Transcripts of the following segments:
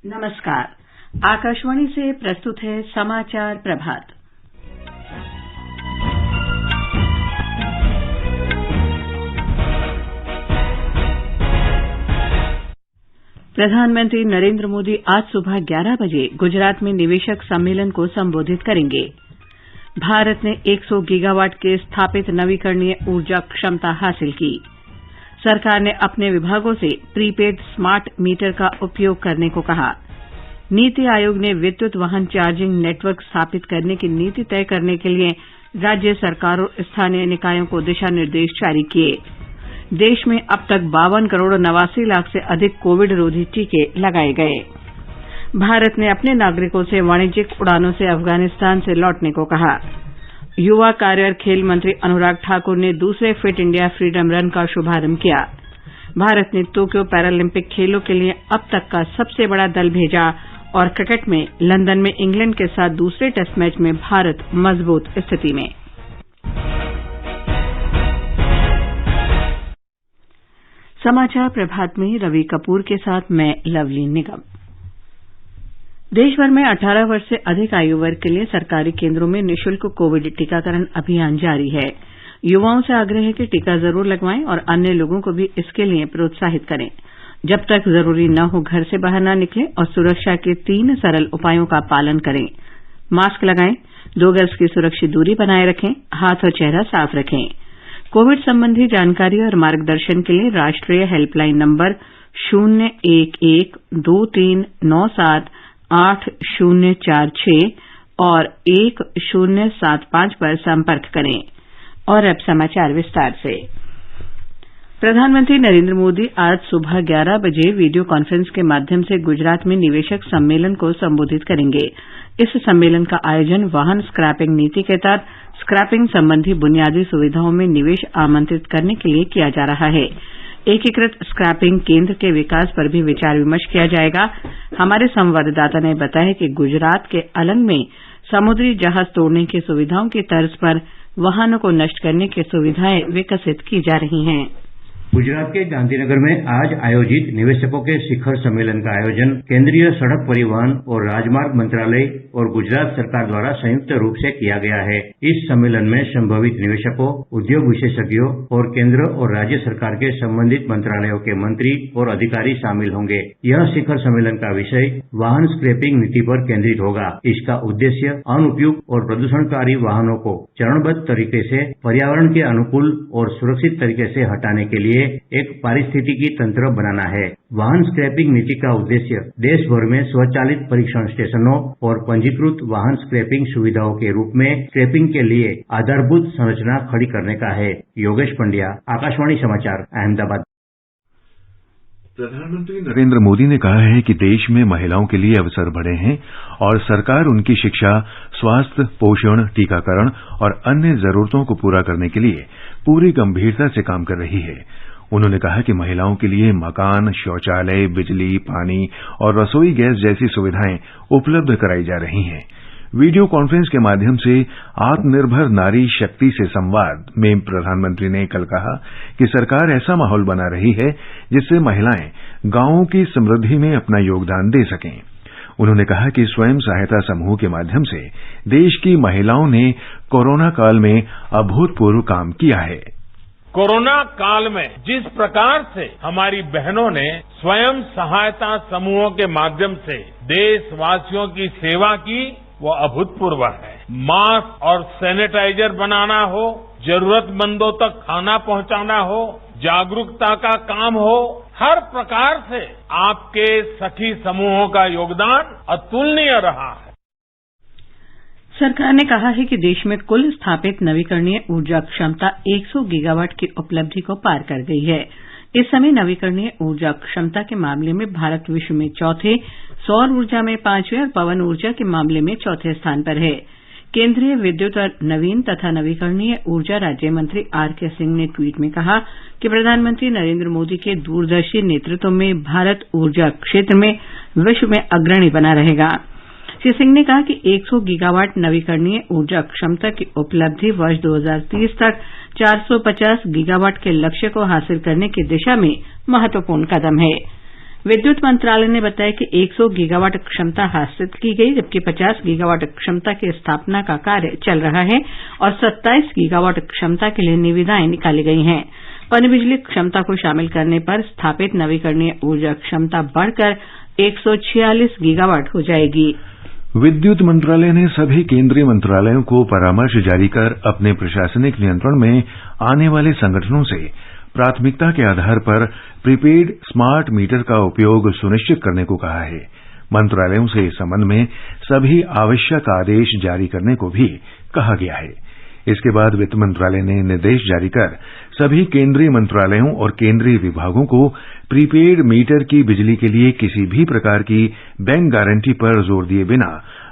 नमस्कार। आकाशवाणी से प्रस्तुत है समाचार प्रभात। प्रधानमंत्री नरेंद्र मोदी आज सुबह 11 बजे गुजरात में निवेशक सम्मेलन को संबोधित करेंगे। भारत ने 100 गीगावाट के स्थापित नवीकरणीय ऊर्जा क्षमता हासिल की। सरकार ने अपने विभागों से प्रीपेड स्मार्ट मीटर का उपयोग करने को कहा। नीति आयोग ने विद्युत वाहन चार्जिंग नेटवर्क स्थापित करने की नीति तय करने के लिए राज्य सरकारों और स्थानीय निकायों को दिशा निर्देश जारी किए। देश में अब तक 52 करोड़ 89 लाख से अधिक कोविड रोधी टीके लगाए गए। भारत ने अपने नागरिकों से वाणिज्यिक उड़ानों से अफगानिस्तान से लौटने को कहा। युवा कार्य और खेल मंत्री अनुराग ठाकुर ने दूसरे फिट इंडिया फ्रीडम रन का शुभारंभ किया। भारत ने टोक्यो पैरालंपिक खेलों के लिए अब तक का सबसे बड़ा दल भेजा और क्रिकेट में लंदन में इंग्लैंड के साथ दूसरे टेस्ट मैच में भारत मजबूत स्थिति में। समाचार प्रभात में रवि कपूर के साथ मैं लवली निगम। देशभर में 18 वर्ष से अधिक आयु वर्ग के लिए सरकारी केंद्रों में निःशुल्क कोविड टीकाकरण अभियान जारी है। युवाओं से आग्रह है कि टीका जरूर लगवाएं और अन्य लोगों को भी इसके लिए प्रोत्साहित करें। जब तक जरूरी न हो घर से बाहर न निकलें और सुरक्षा के 3 सरल उपायों का पालन करें। मास्क लगाएं, 2 गज की सुरक्षित दूरी बनाए रखें, हाथ और चेहरा साफ रखें। कोविड संबंधी जानकारी और मार्गदर्शन के लिए राष्ट्रीय हेल्पलाइन नंबर 011-2397-8046 और 1075 पर संपर्क करें। और अब समाचार विस्तार से। प्रधानमंत्री नरेंद्र मोदी आज सुबह 11 बजे वीडियो कॉन्फ्रेंस के माध्यम से गुजरात में निवेशक सम्मेलन को संबोधित करेंगे। इस सम्मेलन का आयोजन वाहन स्क्रैपिंग नीति के तहत स्क्रैपिंग संबंधी बुनियादी सुविधाओं में निवेश आमंत्रित करने के लिए किया जा रहा है। एकीकृत स्क्रैपिंग केंद्र के विकास पर भी विचार विमर्श किया जाएगा। हमारे संवाददाता ने बताया कि गुजरात के अलंग में समुद्री जहाज तोड़ने की सुविधाओं की तर्ज पर वाहनों को नष्ट करने की सुविधाएं विकसित की जा रही हैं। गुजरात के गांधीनगर में आज आयोजित निवेशकों के शिखर सम्मेलन का आयोजन केंद्रीय सड़क परिवहन और राजमार्ग मंत्रालय और गुजरात सरकार द्वारा संयुक्त रूप से किया गया है। इस सम्मेलन में संभावित निवेशकों, उद्योग विशेषज्ञों और केंद्र और राज्य सरकार के संबंधित मंत्रालयों के मंत्री और अधिकारी शामिल होंगे। यह शिखर सम्मेलन का विषय वाहन स्क्रैपिंग नीति पर केंद्रित होगा। इसका उद्देश्य अनुपयुक्त और प्रदूषणकारी वाहनों को चरणबद्ध तरीके से पर्यावरण के अनुकूल और सुरक्षित तरीके से हटाने के लिए एक पारिस्थितिकी तंत्र बनाना है। वाहन स्क्रैपिंग नीति का उद्देश्य देश भर में स्वचालित परीक्षण स्टेशनों और पंजीकृत वाहन स्क्रैपिंग सुविधाओं के रूप में स्क्रैपिंग के लिए आधारभूत संरचना खड़ी करने का है। योगेश पंड्या, आकाशवाणी समाचार, अहमदाबाद। प्रधानमंत्री नरेंद्र मोदी ने कहा है कि देश में महिलाओं के लिए अवसर बढ़े हैं और सरकार उनकी शिक्षा, स्वास्थ्य, पोषण, टीकाकरण और अन्य जरूरतों को पूरा करने के लिए पूरी गंभीरता से काम कर रही है। उन्होंने कहा कि महिलाओं के लिए मकान, शौचालय, बिजली, पानी और रसोई गैस जैसी सुविधाएं उपलब्ध कराई जा रही हैं। वीडियो कॉन्फ्रेंस के माध्यम से आत्मनिर्भर नारी शक्ति से संवाद में प्रधानमंत्री ने कल कहा कि सरकार ऐसा माहौल बना रही है जिससे महिलाएं गांवों की समृद्धि में अपना योगदान दे सकें। उन्होंने कहा कि स्वयं सहायता समूह के माध्यम से देश की महिलाओं ने कोरोना काल में अभूतपूर्व काम किया है। कोरोना काल में जिस प्रकार से हमारी बहनों ने स्वयं सहायता समूहों के माध्यम से देशवासियों की सेवा की, वो अभूतपूर्व है। मास्क और सैनिटाइजर बनाना हो, जरूरतमंदों तक खाना पहुंचाना हो, जागरूकता का काम हो, हर प्रकार से आपके सखी समूहों का योगदान अतुलनीय रहा है। सरकार ने कहा है कि देश में कुल स्थापित नवीकरणीय ऊर्जा क्षमता 100 गीगावाट की उपलब्धि को पार कर गई है। इस समय नवीकरणीय ऊर्जा क्षमता के मामले में भारत विश्व में चौथे, सौर ऊर्जा में 5वें और पवन ऊर्जा के मामले में चौथे स्थान पर है। केंद्रीय विद्युत और नवीन तथा नवीकरणीय ऊर्जा राज्य मंत्री आरके सिंह ने ट्वीट में कहा कि प्रधानमंत्री नरेंद्र मोदी के दूरदर्शी नेतृत्व में भारत ऊर्जा क्षेत्र में विश्व में अग्रणी बना रहेगा। श्री सिंह ने कहा कि 100 गीगावाट नवीकरणीय ऊर्जा क्षमता की उपलब्धि वर्ष 2030 तक 450 गीगावाट के लक्ष्य को हासिल करने की दिशा में महत्वपूर्ण कदम है। विद्युत मंत्रालय ने बताया कि 100 गीगावाट क्षमता हासिल की गई, जबकि 50 गीगावाट क्षमता की स्थापना का कार्य चल रहा है और 27 गीगावाट क्षमता के लिए निविदाएं निकाली गई हैं। पनबिजली क्षमता को शामिल करने पर स्थापित नवीकरणीय ऊर्जा क्षमता बढ़कर 146 गीगावाट हो जाएगी। विद्युत मंत्रालय ने सभी केंद्रीय मंत्रालयों को परामर्श जारी कर अपने प्रशासनिक नियंत्रण में आने वाले संगठनों से प्राथमिकता के आधार पर प्रीपेड स्मार्ट मीटर का उपयोग सुनिश्चित करने को कहा है। मंत्रालयों से इस संबंध में सभी आवश्यक आदेश जारी करने को भी कहा गया है। इसके बाद वित्त मंत्रालय ने निर्देश जारी कर सभी केंद्रीय मंत्रालयों और केंद्रीय विभागों को प्रीपेड मीटर की बिजली के लिए किसी भी प्रकार की बैंक गारंटी पर जोर दिए बिना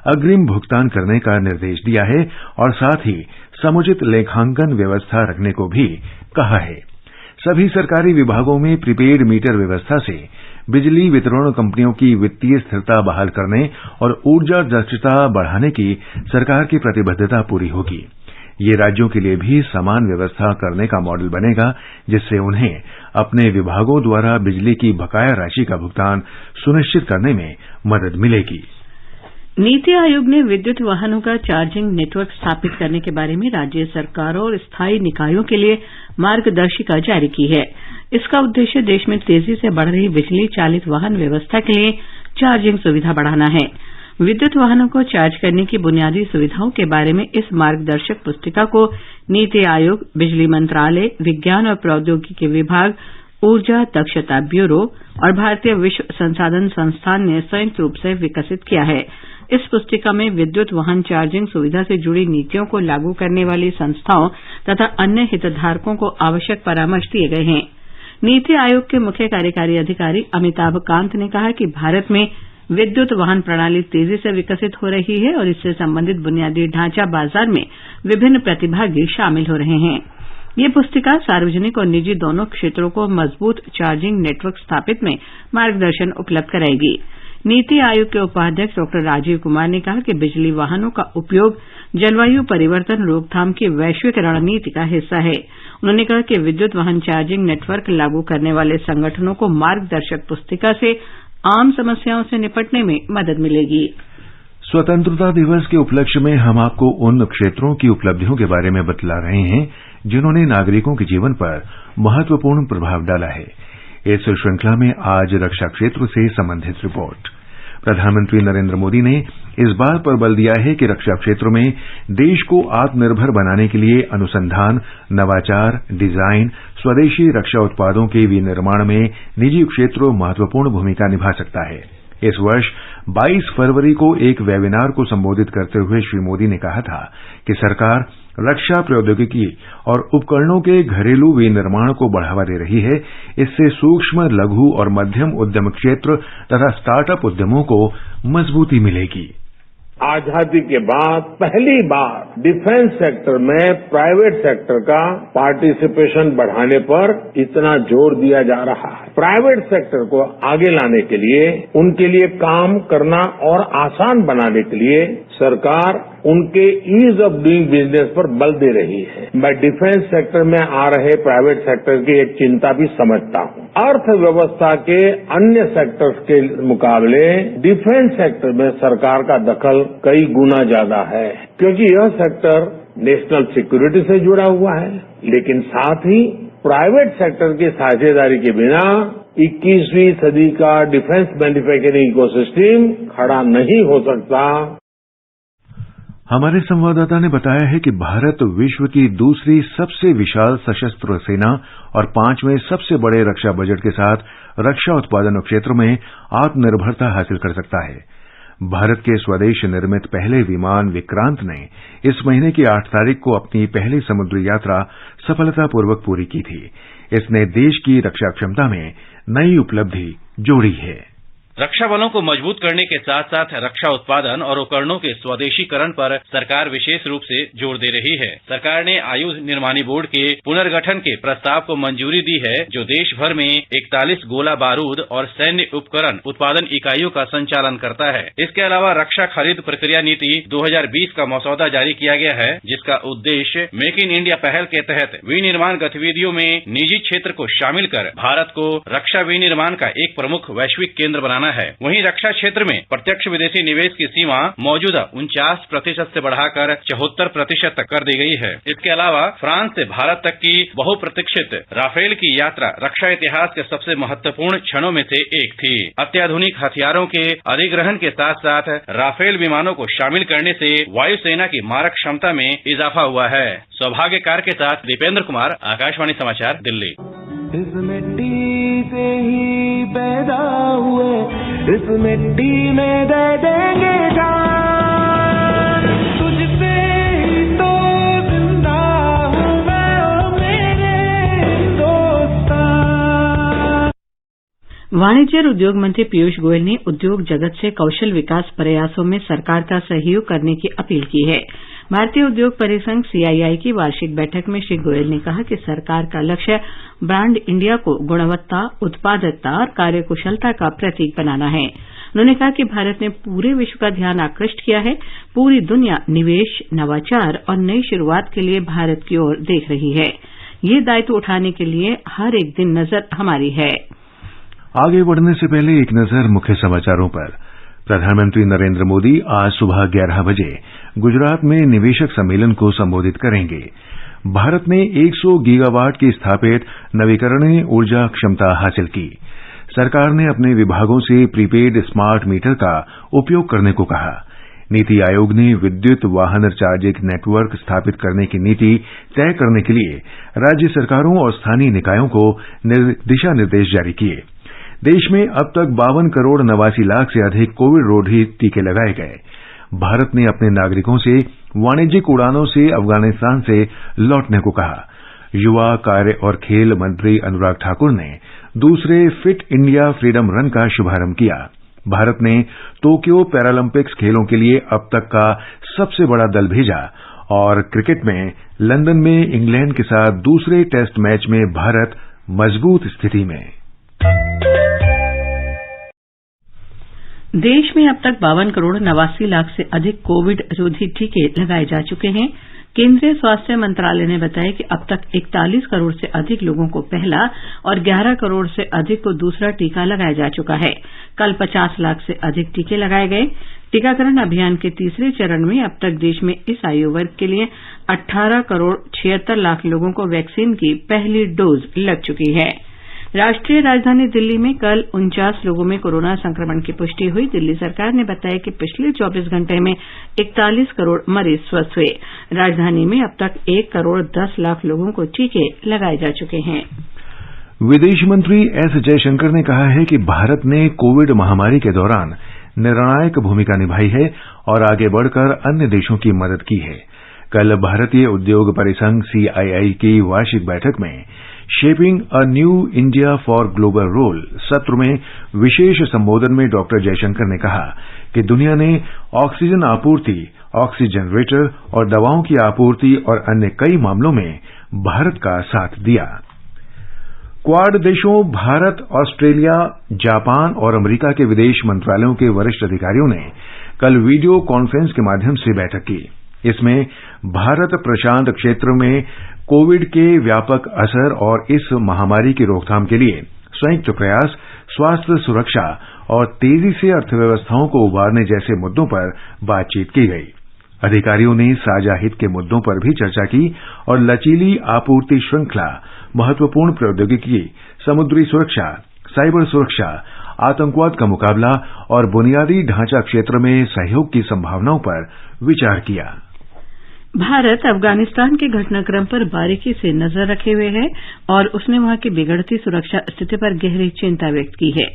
अग्रिम भुगतान करने का निर्देश दिया है और साथ ही समुचित लेखांकन व्यवस्था रखने को भी कहा है। सभी सरकारी विभागों में प्रीपेड मीटर व्यवस्था से बिजली वितरण कंपनियों की वित्तीय स्थिरता बहाल करने और ऊर्जा दक्षता बढ़ाने की सरकार की प्रतिबद्धता पूरी होगी। ये राज्यों के लिए भी समान व्यवस्था करने का मॉडल बनेगा, जिससे उन्हें अपने विभागों द्वारा बिजली की बकाया राशि का भुगतान सुनिश्चित करने में मदद मिलेगी। नीति आयोग ने विद्युत वाहनों का चार्जिंग नेटवर्क स्थापित करने के बारे में राज्य सरकारों और स्थायी निकायों के लिए मार्गदर्शिका जारी की है। इसका उद्देश्य देश में तेजी से बढ़ रही बिजली चालित वाहन व्यवस्था के लिए चार्जिंग सुविधा बढ़ाना है। विद्युत वाहनों को चार्ज करने की बुनियादी सुविधाओं के बारे में इस मार्गदर्शक पुस्तिका को नीति आयोग, बिजली मंत्रालय, विज्ञान और प्रौद्योगिकी विभाग, ऊर्जा दक्षता ब्यूरो और भारतीय विश्व संसाधन संस्थान ने संयुक्त रूप से विकसित किया है। इस पुस्तिका में विद्युत वाहन चार्जिंग सुविधा से जुड़ी नीतियों को लागू करने वाली संस्थाओं तथा अन्य हितधारकों को आवश्यक परामर्श दिए गए हैं। नीति आयोग के मुख्य कार्यकारी अधिकारी अमिताभ कांत ने कहा कि भारत में विद्युत वाहन प्रणाली तेजी से विकसित हो रही है और इससे संबंधित बुनियादी ढांचा बाजार में विभिन्न प्रतिभागी शामिल हो रहे हैं। ये पुस्तिका सार्वजनिक और निजी दोनों क्षेत्रों को मजबूत चार्जिंग नेटवर्क स्थापित में मार्गदर्शन उपलब्ध कराएगी। नीति आयोग के उपाध्यक्ष डॉ राजीव कुमार ने कहा कि बिजली वाहनों का उपयोग जलवायु परिवर्तन रोकथाम की वैश्विक रणनीति का हिस्सा है। उन्होंने कहा कि विद्युत वाहन चार्जिंग नेटवर्क लागू करने वाले संगठनों को मार्गदर्शक पुस्तिका से आम समस्याओं से निपटने में मदद मिलेगी। स्वतंत्रता दिवस के उपलक्ष्य में हम आपको उन क्षेत्रों की उपलब्धियों के बारे में बतला रहे हैं जिन्होंने नागरिकों के जीवन पर महत्वपूर्ण प्रभाव डाला है। इस श्रृंखला में आज रक्षा क्षेत्र से संबंधित रिपोर्ट। प्रधानमंत्री नरेंद्र मोदी ने इस बात पर बल दिया है कि रक्षा क्षेत्र में देश को आत्मनिर्भर बनाने के लिए अनुसंधान, नवाचार, डिजाइन, स्वदेशी रक्षा उत्पादों के विनिर्माण में निजी क्षेत्र महत्वपूर्ण भूमिका निभा सकता है। इस वर्ष 22 फरवरी को एक वेबिनार को संबोधित करते हुए श्री मोदी ने कहा था कि सरकार रक्षा प्रौद्योगिकी और उपकरणों के घरेलू विनिर्माण को बढ़ावा दे रही है। इससे सूक्ष्म, लघु और मध्यम उद्यम क्षेत्र तथा स्टार्टअप उद्यमों को मजबूती मिलेगी। आजादी के बाद पहली बार डिफेंस सेक्टर में प्राइवेट सेक्टर का पार्टिसिपेशन बढ़ाने पर इतना जोर दिया जा रहा है। प्राइवेट सेक्टर को आगे लाने के लिए, उनके लिए काम करना और आसान बनाने के लिए सरकार उनके ईज ऑफ डूइंग बिजनेस पर बल दे रही है। मैं डिफेंस सेक्टर में आ रहे प्राइवेट सेक्टर की एक चिंता भी समझता हूं। अर्थव्यवस्था के अन्य सेक्टर्स के मुकाबले डिफेंस सेक्टर में सरकार का दखल कई गुना ज्यादा है, क्योंकि यह सेक्टर नेशनल सिक्योरिटी से जुड़ा हुआ है। लेकिन साथ ही प्राइवेट सेक्टर की साझेदारी के बिना 21वीं सदी का डिफेंस मैन्युफैक्चरिंग इकोसिस्टम खड़ा नहीं हो सकता। हमारे संवाददाता ने बताया है कि भारत विश्व की दूसरी सबसे विशाल सशस्त्र सेना और 5वें सबसे बड़े रक्षा बजट के साथ रक्षा उत्पादन क्षेत्र में आत्मनिर्भरता हासिल कर सकता है। भारत के स्वदेश निर्मित पहले विमान विक्रांत ने इस महीने की 8 तारीख को अपनी पहली समुद्री यात्रा सफलतापूर्वक पूरी की थी। इसने देश की रक्षा क्षमता में नई उपलब्धि जोड़ी है। रक्षा बलों को मजबूत करने के साथ साथ रक्षा उत्पादन और उपकरणों के स्वदेशीकरण पर सरकार विशेष रूप से जोर दे रही है। सरकार ने आयुध निर्माणी बोर्ड के पुनर्गठन के प्रस्ताव को मंजूरी दी है, जो देश भर में 41 गोला बारूद और सैन्य उपकरण उत्पादन इकाइयों का संचालन करता है। इसके अलावा रक्षा खरीद प्रक्रिया नीति 2020 का मसौदा जारी किया गया है, जिसका उद्देश्य मेक इन इंडिया पहल के तहत विनिर्माण गतिविधियों में निजी क्षेत्र को शामिल कर भारत को रक्षा विनिर्माण का एक प्रमुख वैश्विक केंद्र बनाना है। वहीं रक्षा क्षेत्र में प्रत्यक्ष विदेशी निवेश की सीमा मौजूदा 49% से बढ़ाकर 74% तक कर दी गई है। इसके अलावा फ्रांस से भारत तक की बहुप्रतीक्षित राफेल की यात्रा रक्षा इतिहास के सबसे महत्वपूर्ण क्षणों में से एक थी। अत्याधुनिक हथियारों के अधिग्रहण के साथ साथ राफेल विमानों को शामिल करने से वायुसेना की मारक क्षमता में इजाफा हुआ है। सौभाग्यकार के साथ दीपेंद्र कुमार, आकाशवाणी समाचार, दिल्ली। इस मिट्टी से ही पैदा हुए, इस मिट्टी में दे देंगे जान, तुझसे ही तो जिंदा हूँ मैं ओ मेरे दोस्ता। वाणिज्य और उद्योग मंत्री पीयूष गोयल ने उद्योग जगत से कौशल विकास प्रयासों में सरकार का सहयोग करने की अपील की है। भारतीय उद्योग परिसंघ CII की वार्षिक बैठक में श्री गोयल ने कहा कि सरकार का लक्ष्य ब्रांड इंडिया को गुणवत्ता, उत्पादकता और कार्यकुशलता का प्रतीक बनाना है। उन्होंने कहा कि भारत ने पूरे विश्व का ध्यान आकृष्ट किया है। पूरी दुनिया निवेश, नवाचार और नई शुरुआत के लिए भारत की ओर देख रही है। ये दायित्व उठाने के लिए हर एक दिन नजर हमारी है। आगे बढ़ने से पहले एक नजर मुख्य समाचारों पर। प्रधानमंत्री नरेंद्र मोदी आज सुबह 11 बजे गुजरात में निवेशक सम्मेलन को संबोधित करेंगे। भारत ने 100 गीगावाट की स्थापित नवीकरणीय ऊर्जा क्षमता हासिल की। सरकार ने अपने विभागों से प्रीपेड स्मार्ट मीटर का उपयोग करने को कहा। नीति आयोग ने विद्युत वाहन चार्जिंग नेटवर्क स्थापित करने की नीति तय करने के लिए राज्य सरकारों और स्थानीय निकायों को दिशा निर्देश जारी किए। देश में अब तक 52 करोड़ 89 लाख से अधिक कोविड रोधी टीके लगाए गए। भारत ने अपने नागरिकों से वाणिज्यिक उड़ानों से अफगानिस्तान से लौटने को कहा। युवा कार्य और खेल मंत्री अनुराग ठाकुर ने दूसरे फिट इंडिया फ्रीडम रन का शुभारंभ किया। भारत ने टोक्यो पैरालंपिक्स खेलों के लिए अब तक का सबसे बड़ा दल भेजा और क्रिकेट में लंदन में इंग्लैंड के साथ दूसरे टेस्ट मैच में भारत मजबूत स्थिति में। देश में अब तक 52 करोड़ 89 लाख से अधिक कोविड रोधी टीके लगाए जा चुके हैं। केंद्रीय स्वास्थ्य मंत्रालय ने बताया कि अब तक 41 करोड़ से अधिक लोगों को पहला और 11 करोड़ से अधिक को दूसरा टीका लगाया जा चुका है। कल 50 लाख से अधिक टीके लगाए गए। टीकाकरण अभियान के तीसरे चरण में अब तक देश में इस आयु वर्ग के लिए 18 करोड़ 76 लाख लोगों को वैक्सीन की पहली डोज लग चुकी है। राष्ट्रीय राजधानी दिल्ली में कल 49 लोगों में कोरोना संक्रमण की पुष्टि हुई। दिल्ली सरकार ने बताया कि पिछले 24 घंटे में 41 करोड़ मरीज स्वस्थ हुए। राजधानी में अब तक 1 करोड़ 10 लाख लोगों को टीके लगाए जा चुके हैं। विदेश मंत्री एस जयशंकर ने कहा है कि भारत ने कोविड महामारी के दौरान निर्णायक भूमिका निभाई है और आगे बढ़कर अन्य देशों की मदद की है। कल भारतीय उद्योग परिसंघ CII की वार्षिक बैठक में shaping a new India for global role सत्र में विशेष संबोधन में डॉ जयशंकर ने कहा कि दुनिया ने ऑक्सीजन आपूर्ति, ऑक्सीजन जनरेटर और दवाओं की आपूर्ति और अन्य कई मामलों में भारत का साथ दिया। क्वाड देशों भारत, ऑस्ट्रेलिया, जापान और अमेरिका के विदेश मंत्रालयों के वरिष्ठ अधिकारियों ने कल वीडियो कॉन्फ्रेंस के माध्यम से बैठक की। इसमें भारत प्रशांत क्षेत्र में कोविड के व्यापक असर और इस महामारी की रोकथाम के लिए संयुक्त प्रयास, स्वास्थ्य सुरक्षा और तेजी से अर्थव्यवस्थाओं को उबारने जैसे मुद्दों पर बातचीत की गई। अधिकारियों ने साझा हित के मुद्दों पर भी चर्चा की और लचीली आपूर्ति श्रृंखला, महत्वपूर्ण प्रौद्योगिकी, समुद्री सुरक्षा, साइबर सुरक्षा, आतंकवाद का मुकाबला और बुनियादी ढांचा क्षेत्र में सहयोग की संभावनाओं पर विचार किया। भारत अफगानिस्तान के घटनाक्रम पर बारीकी से नजर रखे हुए है और उसने वहां की बिगड़ती सुरक्षा स्थिति पर गहरी चिंता व्यक्त की है।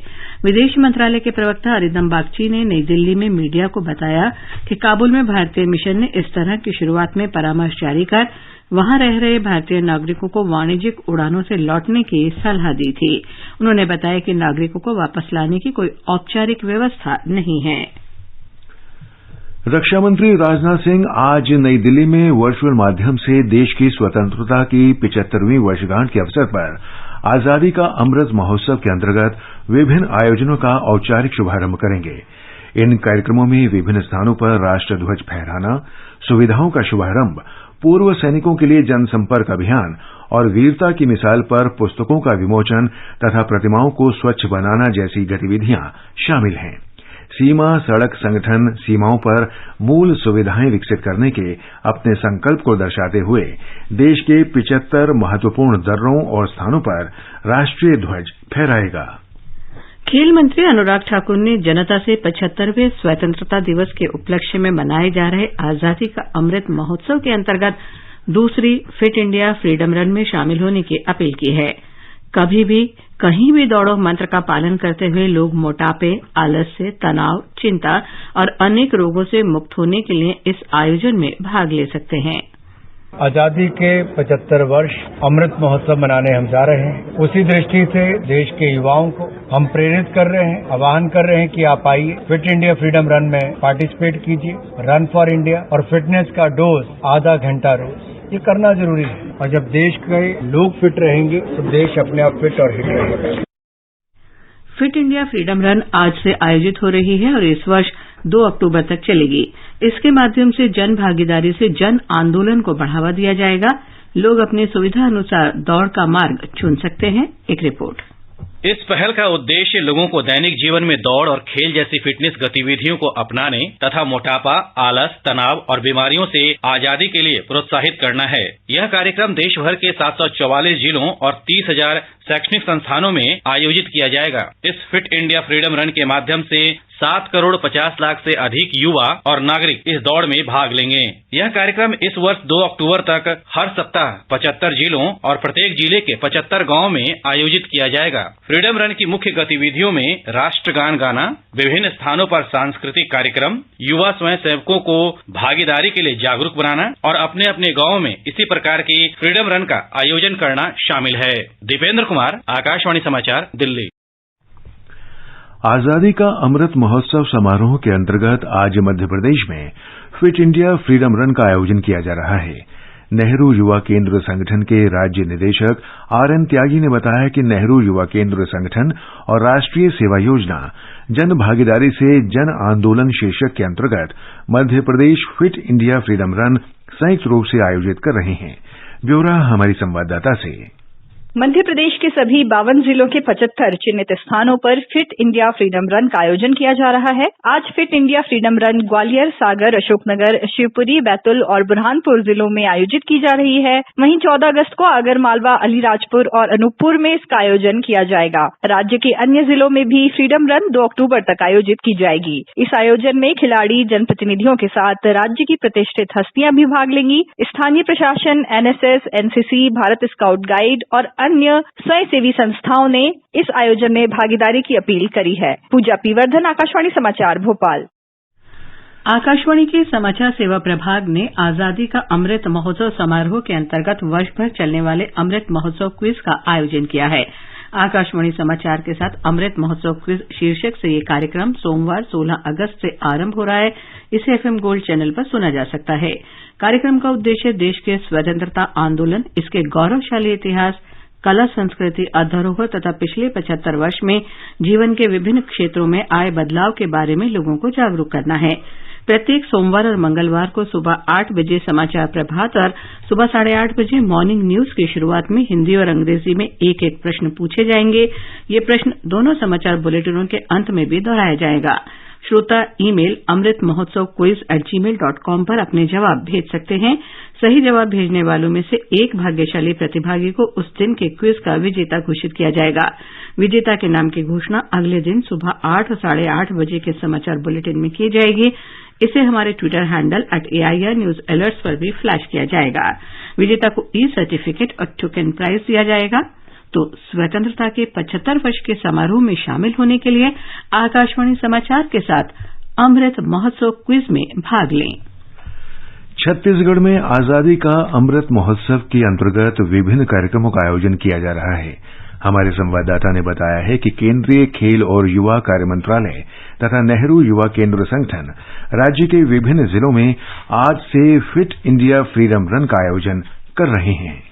विदेश मंत्रालय के प्रवक्ता अरिंदम बागची ने नई दिल्ली में मीडिया को बताया कि काबुल में भारतीय मिशन ने इस तरह की शुरुआत में परामर्श जारी कर वहां रह रहे भारतीय नागरिकों को वाणिज्यिक उड़ानों से लौटने की सलाह दी थी। उन्होंने बताया कि नागरिकों को वापस लाने की कोई औपचारिक व्यवस्था नहीं है। रक्षा मंत्री राजनाथ सिंह आज नई दिल्ली में वर्चुअल माध्यम से देश की स्वतंत्रता की 75वीं वर्षगांठ के अवसर पर आजादी का अमृत महोत्सव के अंतर्गत विभिन्न आयोजनों का औपचारिक शुभारंभ करेंगे। इन कार्यक्रमों में विभिन्न स्थानों पर राष्ट्रध्वज फहराना, सुविधाओं का शुभारंभ, पूर्व सैनिकों के लिए जनसंपर्क अभियान और वीरता की मिसाल पर पुस्तकों का विमोचन तथा प्रतिमाओं को स्वच्छ बनाना जैसी गतिविधियां शामिल हैं। सीमा सड़क संगठन सीमाओं पर मूल सुविधाएं विकसित करने के अपने संकल्प को दर्शाते हुए देश के 75 महत्वपूर्ण दर्रों और स्थानों पर राष्ट्रीय ध्वज फहराएगा। खेल मंत्री अनुराग ठाकुर ने जनता से 75वें स्वतंत्रता दिवस के उपलक्ष्य में मनाए जा रहे आजादी का अमृत महोत्सव के अंतर्गत दूसरी फिट इंडिया फ्रीडम रन में शामिल होने की अपील की है। कभी भी कहीं भी दौड़ो मंत्र का पालन करते हुए लोग मोटापे, आलस्य, तनाव, चिंता और अनेक रोगों से मुक्त होने के लिए इस आयोजन में भाग ले सकते हैं। आजादी के 75 वर्ष अमृत महोत्सव मनाने हम जा रहे हैं। उसी दृष्टि से देश के युवाओं को हम प्रेरित कर रहे हैं, आह्वान कर रहे हैं कि आप आइए, फिट इंडिया फ्रीडम रन में पार्टिसिपेट कीजिए। रन फॉर इंडिया और फिटनेस का डोज आधा घंटा रोज, ये करना जरूरी है। और जब देश के लोग फिट रहेंगे तो देश अपने आप फिट और हिट रहेगा। फिट इंडिया फ्रीडम रन आज से आयोजित हो रही है और इस वर्ष 2 अक्टूबर तक चलेगी। इसके माध्यम से जन भागीदारी से जन आंदोलन को बढ़ावा दिया जाएगा। लोग अपनी सुविधा अनुसार दौड़ का मार्ग चुन सकते हैं। एक रिपोर्ट। इस पहल का उद्देश्य लोगों को दैनिक जीवन में दौड़ और खेल जैसी फिटनेस गतिविधियों को अपनाने तथा मोटापा, आलस, तनाव और बीमारियों से आजादी के लिए प्रोत्साहित करना है। यह कार्यक्रम देश भर के 744 जिलों और 30,000 शैक्षणिक संस्थानों में आयोजित किया जाएगा। इस फिट इंडिया फ्रीडम रन के माध्यम से 7 करोड़ 50 लाख से अधिक युवा और नागरिक इस दौड़ में भाग लेंगे। यह कार्यक्रम इस वर्ष 2 अक्टूबर तक हर सप्ताह 75 जिलों और प्रत्येक जिले के 75 गांवों में आयोजित किया जाएगा। फ्रीडम रन की मुख्य गतिविधियों में राष्ट्रगान गाना, विभिन्न स्थानों पर सांस्कृतिक कार्यक्रम, युवा स्वयं सेवकों को भागीदारी के लिए जागरूक बनाना और अपने अपने गांवों में इसी प्रकार की फ्रीडम रन का आयोजन करना शामिल है। दीपेंद्र कुमार, आकाशवाणी समाचार, दिल्ली। आजादी का अमृत महोत्सव समारोह के अंतर्गत आज मध्य प्रदेश में फिट इंडिया फ्रीडम रन का आयोजन किया जा रहा है। नेहरू युवा केंद्र संगठन के राज्य निदेशक आरएन त्यागी ने बताया कि नेहरू युवा केंद्र संगठन और राष्ट्रीय सेवा योजना जन भागीदारी से जन आंदोलन शीर्षक के अंतर्गत Madhya Pradesh fit India freedom run संयुक्त रूप से आयोजित कर रहे हैं। ब्यौरा हमारी संवाददाता से। मध्य प्रदेश के सभी 52 जिलों के 75 चिन्हित स्थानों पर फिट इंडिया फ्रीडम रन का आयोजन किया जा रहा है। आज fit India freedom run Gwalior, Sagar, Ashoknagar, Shivpuri, Betul और बुरहानपुर जिलों में आयोजित की जा रही है। वहीं 14 अगस्त को आगरमालवा, अलीराजपुर और अनूपपुर में इसका आयोजन किया जाएगा। राज्य के अन्य जिलों में भी फ्रीडम रन 2 अक्टूबर तक आयोजित की जाएगी। इस आयोजन में खिलाड़ी, जनप्रतिनिधियों के साथ राज्य की प्रतिष्ठित हस्तियां भी भाग लेंगी। स्थानीय प्रशासन, NSS, NCC, Bharat scout guide और अन्य स्वयंसेवी संस्थाओं ने इस आयोजन में भागीदारी की अपील करी है। पूजा पी वर्धन, आकाशवाणी समाचार, भोपाल। आकाशवाणी के समाचार सेवा प्रभाग ने आजादी का अमृत महोत्सव समारोह के अंतर्गत वर्ष भर चलने वाले अमृत महोत्सव क्विज का आयोजन किया है। आकाशवाणी समाचार के साथ अमृत महोत्सव क्विज शीर्षक से ये कार्यक्रम सोमवार 16 अगस्त से आरंभ हो रहा है। इसे एफएम गोल्ड चैनल पर सुना जा सकता है। कार्यक्रम का उद्देश्य देश के स्वतंत्रता आंदोलन, इसके गौरवशाली इतिहास, कला संस्कृति, धरोहर तथा पिछले 75 वर्ष में जीवन के विभिन्न क्षेत्रों में आए बदलाव के बारे में लोगों को जागरूक करना है। प्रत्येक सोमवार और मंगलवार को सुबह 8 बजे समाचार प्रभात और सुबह 8:30 बजे मॉर्निंग न्यूज की शुरुआत में हिंदी और अंग्रेजी में एक-एक प्रश्न पूछे जाएंगे। ये प्रश्न दोनों समाचार बुलेटिनों के अंत में भी दोहराया जाएगा। श्रोता ईमेल amritmahotsav@gmail.com पर अपने जवाब भेज सकते हैं। सही जवाब भेजने वालों में से एक भाग्यशाली प्रतिभागी को उस दिन के क्विज का विजेता घोषित किया जाएगा। विजेता के नाम की घोषणा अगले दिन सुबह 8 और 8:30 बजे के समाचार बुलेटिन में की जाएगी। इसे हमारे ट्विटर हैंडल @AIRNewsAlerts पर भी फ्लैश किया जाएगा। विजेता को ई-सर्टिफिकेट और टोकन प्राइज दिया जाएगा। तो स्वतंत्रता के 75 वर्ष के समारोह में शामिल होने के लिए आकाशवाणी समाचार के साथ अमृत महोत्सव क्विज में भाग लें। छत्तीसगढ़ में आजादी का अमृत महोत्सव के अंतर्गत विभिन्न कार्यक्रमों का आयोजन किया जा रहा है। हमारे संवाददाता ने बताया है कि केंद्रीय खेल और युवा कार्य मंत्रालय तथा नेहरू युवा केंद्र संगठन राज्य के विभिन्न जिलों में आज से फिट इंडिया फ्रीडम रन का आयोजन कर रहे हैं।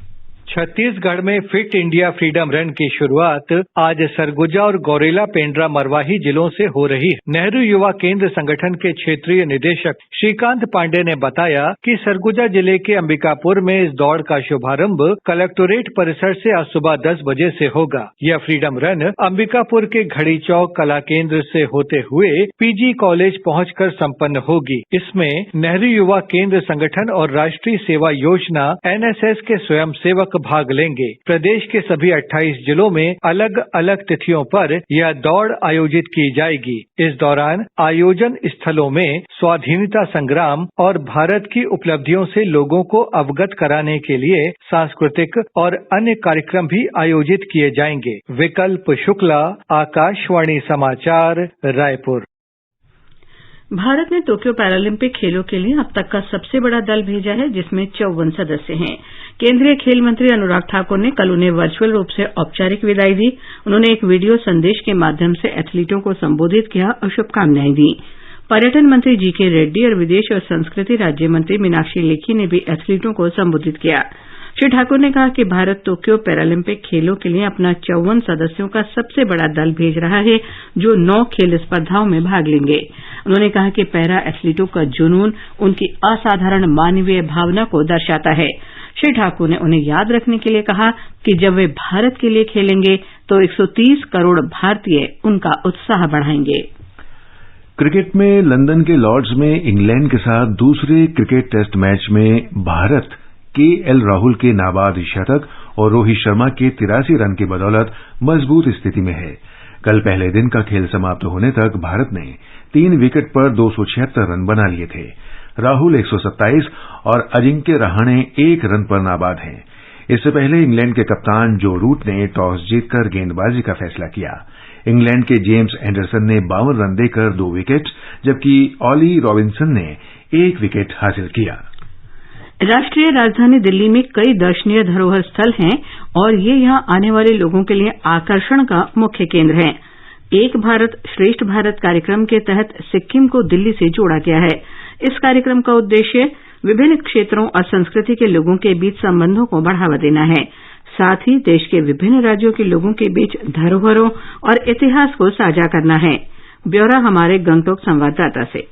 छत्तीसगढ़ में फिट इंडिया फ्रीडम रन की शुरुआत आज सरगुजा और गौरेला पेंड्रा मरवाही जिलों से हो रही है। नेहरू युवा केंद्र संगठन के क्षेत्रीय निदेशक श्रीकांत पांडे ने बताया कि सरगुजा जिले के अंबिकापुर में इस दौड़ का शुभारंभ कलेक्टोरेट परिसर से आज सुबह 10 बजे से होगा। यह फ्रीडम रन अंबिकापुर के घड़ी चौक कला केंद्र से होते हुए पीजी कॉलेज पहुंचकर संपन्न होगी। इसमें नेहरू युवा केंद्र संगठन और राष्ट्रीय सेवा योजना NSS के स्वयंसेवक भाग लेंगे। प्रदेश के सभी 28 जिलों में अलग अलग तिथियों पर यह दौड़ आयोजित की जाएगी। इस दौरान आयोजन स्थलों में स्वाधीनता संग्राम और भारत की उपलब्धियों से लोगों को अवगत कराने के लिए सांस्कृतिक और अन्य कार्यक्रम भी आयोजित किए जाएंगे। विकल्प शुक्ला, आकाशवाणी समाचार, रायपुर। भारत ने टोक्यो पैरालंपिक खेलों के लिए अब तक का सबसे बड़ा दल भेजा है, जिसमें 54 सदस्य हैं। केंद्रीय खेल मंत्री अनुराग ठाकुर ने कल उन्हें वर्चुअल रूप से औपचारिक विदाई दी। उन्होंने एक वीडियो संदेश के माध्यम से एथलीटों को संबोधित किया और शुभकामनाएं दी। पर्यटन मंत्री जीके रेड्डी और विदेश और संस्कृति राज्य मंत्री मीनाक्षी लेखी ने भी एथलीटों को संबोधित किया। श्री ठाकुर ने कहा कि भारत टोक्यो पैरालंपिक खेलों के लिए अपना 54 सदस्यों का सबसे बड़ा दल भेज रहा है, जो 9 खेल स्पर्धाओं में भाग लेंगे। उन्होंने कहा कि पैरा एथलीटों का जुनून उनकी असाधारण मानवीय भावना को दर्शाता है। श्री ठाकुर ने उन्हें याद रखने के लिए कहा कि जब वे भारत के लिए खेलेंगे तो 130 करोड़ भारतीय उनका उत्साह बढ़ाएंगे। क्रिकेट में लंदन के लॉर्ड्स में इंग्लैंड के साथ दूसरे क्रिकेट टेस्ट मैच में भारत KL राहुल के नाबाद शतक और रोहित शर्मा के 83 रन की बदौलत मजबूत स्थिति में है। कल पहले दिन का खेल समाप्त होने तक भारत ने 3 विकेट पर 276 रन बना लिए थे। राहुल 127 और अजिंक्य रहाणे 1 रन पर नाबाद हैं। इससे पहले इंग्लैंड के कप्तान जो रूट ने टॉस जीतकर गेंदबाजी का फैसला किया। इंग्लैंड के जेम्स एंडरसन ने 52 रन देकर 2 विकेट, जबकि ऑली रॉबिन्सन ने 1 विकेट हासिल किया। राष्ट्रीय राजधानी दिल्ली में कई दर्शनीय धरोहर स्थल हैं और ये यहां आने वाले लोगों के लिए आकर्षण का मुख्य केंद्र हैं। एक भारत श्रेष्ठ भारत कार्यक्रम के तहत सिक्किम को दिल्ली से जोड़ा गया है। इस कार्यक्रम का उद्देश्य विभिन्न क्षेत्रों और संस्कृति के लोगों के बीच संबंधों को बढ़ावा देना है। साथ ही देश के विभिन्न राज्यों के लोगों के बीच धरोहरों और इतिहास को साझा करना है। ब्यौरा हमारे गंगटोक संवाददाता से।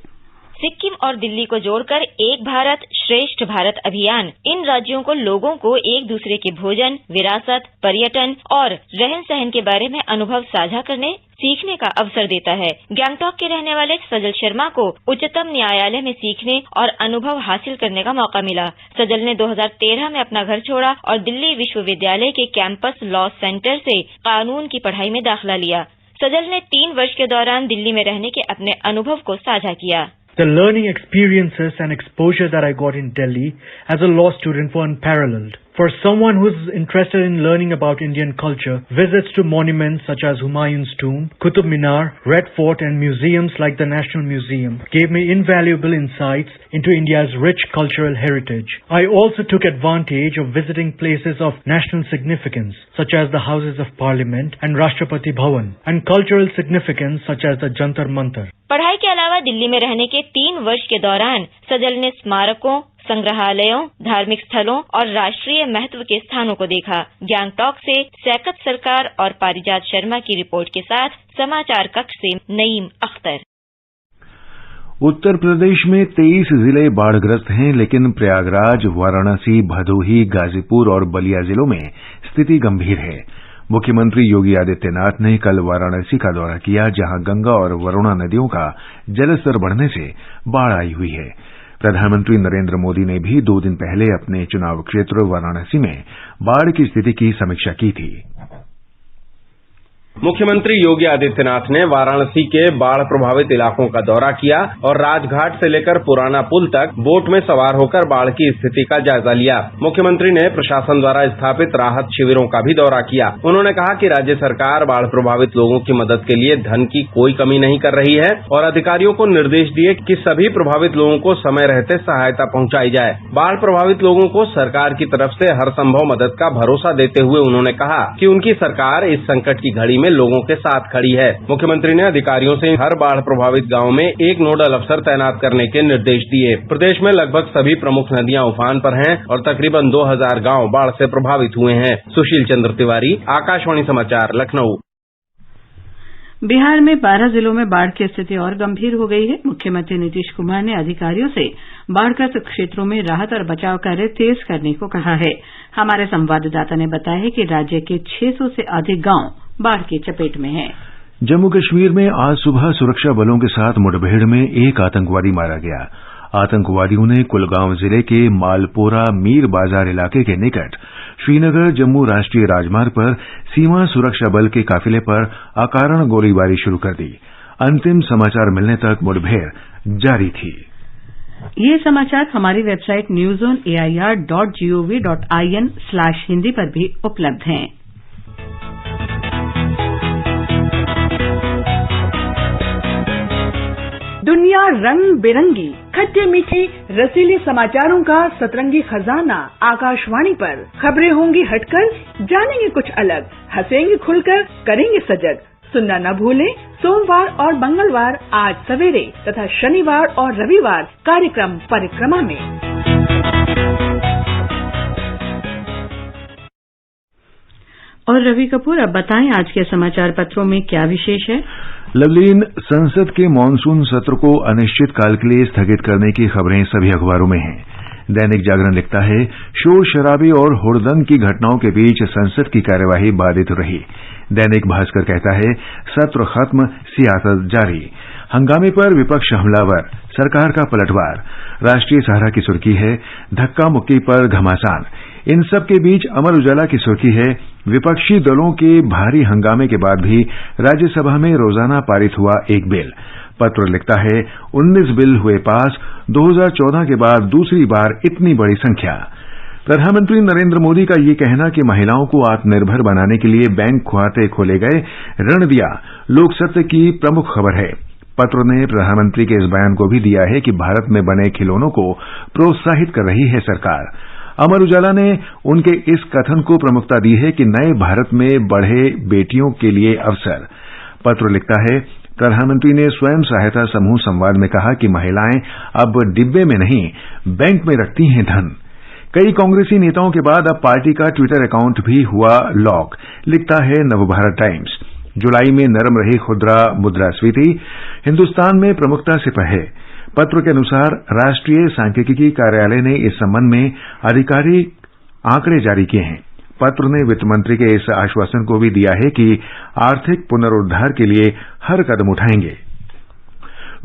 सिक्किम और दिल्ली को जोड़कर एक भारत श्रेष्ठ भारत अभियान इन राज्यों को लोगों को एक दूसरे के भोजन, विरासत, पर्यटन और रहन सहन के बारे में अनुभव साझा करने, सीखने का अवसर देता है। गंगटोक के रहने वाले सजल शर्मा को उच्चतम न्यायालय में सीखने और अनुभव हासिल करने का मौका मिला। सजल ने 2013 में अपना घर छोड़ा और दिल्ली विश्वविद्यालय के कैंपस लॉ सेंटर से कानून की पढ़ाई में दाखिला लिया। सजल ने 3 वर्ष के दौरान दिल्ली में रहने के अपने अनुभव को साझा किया। The learning experiences and exposure that I got in Delhi as a law student were unparalleled. For someone who is interested in learning about Indian culture, visits to monuments such as Humayun's tomb, Qutub Minar, Red Fort and museums like the National Museum gave me invaluable insights into India's rich cultural heritage. I also took advantage of visiting places of national significance such as the Houses of Parliament and Rashtrapati Bhavan and cultural significance such as the Jantar Mantar. पढ़ाई के अलावा दिल्ली में रहने के 3 वर्ष के दौरान सजल ने स्मारकों, संग्रहालयों, धार्मिक स्थलों और राष्ट्रीय महत्व के स्थानों को देखा। गंगटोक से सैकत सरकार और पारिजात शर्मा की रिपोर्ट के साथ समाचार कक्ष से नईम अख्तर। उत्तर प्रदेश में 23 जिले बाढ़ग्रस्त हैं, लेकिन प्रयागराज, वाराणसी, भदोही, गाजीपुर और बलिया जिलों में स्थिति गंभीर है। मुख्यमंत्री योगी आदित्यनाथ ने कल वाराणसी का दौरा किया, जहां गंगा और वरुणा नदियों का जलस्तर बढ़ने से बाढ़ आई हुई है। प्रधानमंत्री नरेंद्र मोदी ने भी 2 दिन पहले अपने चुनाव क्षेत्र वाराणसी में बाढ़ की स्थिति की समीक्षा की थी। मुख्यमंत्री योगी आदित्यनाथ ने वाराणसी के बाढ़ प्रभावित इलाकों का दौरा किया और राजघाट से लेकर पुराना पुल तक बोट में सवार होकर बाढ़ की स्थिति का जायजा लिया। मुख्यमंत्री ने प्रशासन द्वारा स्थापित राहत शिविरों का भी दौरा किया। उन्होंने कहा कि राज्य सरकार बाढ़ प्रभावित लोगों की मदद के लिए धन की कोई कमी नहीं कर रही है और अधिकारियों को निर्देश दिए कि सभी प्रभावित लोगों को समय रहते सहायता पहुंचाई जाए। बाढ़ प्रभावित लोगों को सरकार की तरफ से हर संभव मदद का भरोसा देते हुए उन्होंने कहा कि उनकी सरकार इस संकट की घड़ी में लोगों के साथ खड़ी है। मुख्यमंत्री ने अधिकारियों से हर बाढ़ प्रभावित गांव में एक नोडल अफसर तैनात करने के निर्देश दिए। प्रदेश में लगभग सभी प्रमुख नदियां उफान पर हैं और तकरीबन 2000 गांव बाढ़ से प्रभावित हुए हैं। सुशील चंद्र तिवारी, आकाशवाणी समाचार, लखनऊ। बिहार में 12 जिलों में बाढ़ की स्थिति और गंभीर हो गई है। मुख्यमंत्री नीतीश कुमार ने अधिकारियों से बाढ़ग्रस्त क्षेत्रों में राहत और बचाव कार्य तेज करने को कहा है। हमारे संवाददाता ने बताया है कि राज्य के 600 से अधिक गांव बाढ़ की चपेट में हैं। जम्मू कश्मीर में आज सुबह सुरक्षा बलों के साथ मुठभेड़ में एक आतंकवादी मारा गया। आतंकवादियों ने कुलगांव जिले के मालपोरा मीर बाजार इलाके के निकट श्रीनगर जम्मू राष्ट्रीय राजमार्ग पर सीमा सुरक्षा बल के काफिले पर अकारण गोलीबारी शुरू कर दी। अंतिम समाचार मिलने तक मुठभेड़ जारी थी। ये समाचार हमारी वेबसाइट newsonair.gov.in/हिंदी पर भी उपलब्ध हैं। दुनिया रंग बिरंगी, खट्टे मीठे रसीले समाचारों का सतरंगी खजाना आकाशवाणी पर। खबरें होंगी हटकर, जानेंगे कुछ अलग, हंसेंगे खुलकर, करेंगे सजग। सुनना न भूलें सोमवार और मंगलवार 8 सवेरे तथा शनिवार और रविवार कार्यक्रम परिक्रमा में। और रवि कपूर, अब बताएं आज के समाचार पत्रों में क्या विशेष है। लवलीन, संसद के मानसून सत्र को अनिश्चित काल के लिए स्थगित करने की खबरें सभी अखबारों में हैं। दैनिक जागरण लिखता है, शोर शराबे और हुड़दंग की घटनाओं के बीच संसद की कार्यवाही बाधित रही। दैनिक भास्कर कहता है, सत्र खत्म, सियासत जारी। हंगामे पर विपक्ष हमलावर, सरकार का पलटवार। राष्ट्रीय सहारा की सुर्खी है, धक्का मुक्की पर घमासान। इन सब के बीच अमर उजाला की सुर्खी है, विपक्षी दलों के भारी हंगामे के बाद भी राज्यसभा में रोजाना पारित हुआ एक बिल। पत्र लिखता है, 19 बिल हुए पास, 2014 के बाद दूसरी बार इतनी बड़ी संख्या। प्रधानमंत्री नरेंद्र मोदी का ये कहना कि महिलाओं को आत्मनिर्भर बनाने के लिए बैंक खाते खोले गए, ऋण दिया, लोकसत्ता की प्रमुख खबर है। पत्र ने प्रधानमंत्री के इस बयान को भी दिया है कि भारत में बने खिलौनों को प्रोत्साहित कर रही है सरकार। अमर उजाला ने उनके इस कथन को प्रमुखता दी है कि नए भारत में बढ़े बेटियों के लिए अवसर। पत्र लिखता है, प्रधानमंत्री ने स्वयं सहायता समूह संवाद में कहा कि महिलाएं अब डिब्बे में नहीं, बैंक में रखती हैं धन। कई कांग्रेसी नेताओं के बाद अब पार्टी का ट्विटर अकाउंट भी हुआ लॉक, लिखता है नवभारत टाइम्स। जुलाई में नरम रही खुदरा मुद्रास्फीति हिंदुस्तान में प्रमुखता से है। पत्र के अनुसार राष्ट्रीय सांख्यिकी कार्यालय ने इस संबंध में आधिकारिक आंकड़े जारी किए हैं। पत्र ने वित्त मंत्री के इस आश्वासन को भी दिया है कि आर्थिक पुनरुद्धार के लिए हर कदम उठाएंगे।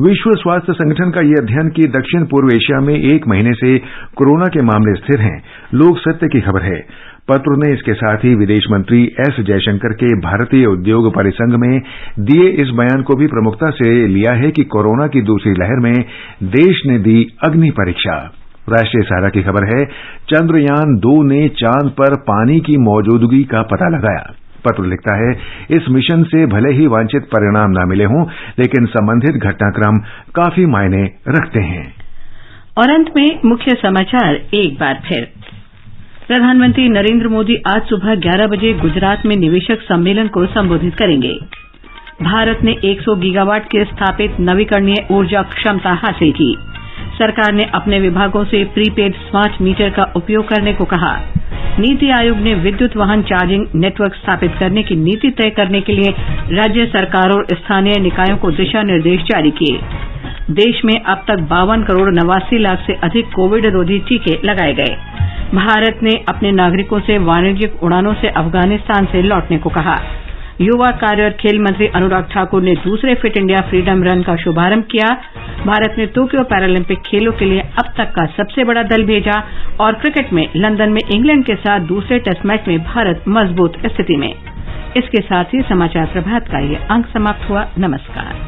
विश्व स्वास्थ्य संगठन का यह अध्ययन कि दक्षिण पूर्व एशिया में 1 महीने से कोरोना के मामले स्थिर हैं, लोक सत्य की खबर है। पत्र ने इसके साथ ही विदेश मंत्री एस जयशंकर के भारतीय उद्योग परिसंघ में दिए इस बयान को भी प्रमुखता से लिया है कि कोरोना की दूसरी लहर में देश ने दी अग्नि परीक्षा। राष्ट्रीय सहारा की खबर है, चंद्रयान 2 ने चांद पर पानी की मौजूदगी का पता लगाया। पत्र लिखता है, इस मिशन से भले ही वांछित परिणाम न मिले हों, लेकिन संबंधित घटनाक्रम काफी मायने रखते हैं। और अंत में मुख्य समाचार एक बार फिर। प्रधानमंत्री नरेंद्र मोदी आज सुबह 11 बजे गुजरात में निवेशक सम्मेलन को संबोधित करेंगे। भारत ने 100 गीगावाट की स्थापित नवीकरणीय ऊर्जा क्षमता हासिल की। सरकार ने अपने विभागों से प्रीपेड स्मार्ट मीटर का उपयोग करने को कहा। नीति आयोग ने विद्युत वाहन चार्जिंग नेटवर्क स्थापित करने की नीति तय करने के लिए राज्य सरकारों और स्थानीय निकायों को दिशा निर्देश जारी किए। देश में अब तक 52 करोड़ 89 लाख से अधिक कोविड रोधी टीके लगाए गए। भारत ने अपने नागरिकों से वाणिज्यिक उड़ानों से अफगानिस्तान से लौटने को कहा। युवा कार्य और खेल मंत्री अनुराग ठाकुर ने दूसरे फिट इंडिया फ्रीडम रन का शुभारंभ किया। भारत ने टोक्यो पैरालंपिक खेलों के लिए अब तक का सबसे बड़ा दल भेजा। और क्रिकेट में लंदन में इंग्लैंड के साथ दूसरे टेस्ट मैच में भारत मजबूत स्थिति में। इसके साथ ही समाचार प्रभात का ये अंक समाप्त हुआ। नमस्कार।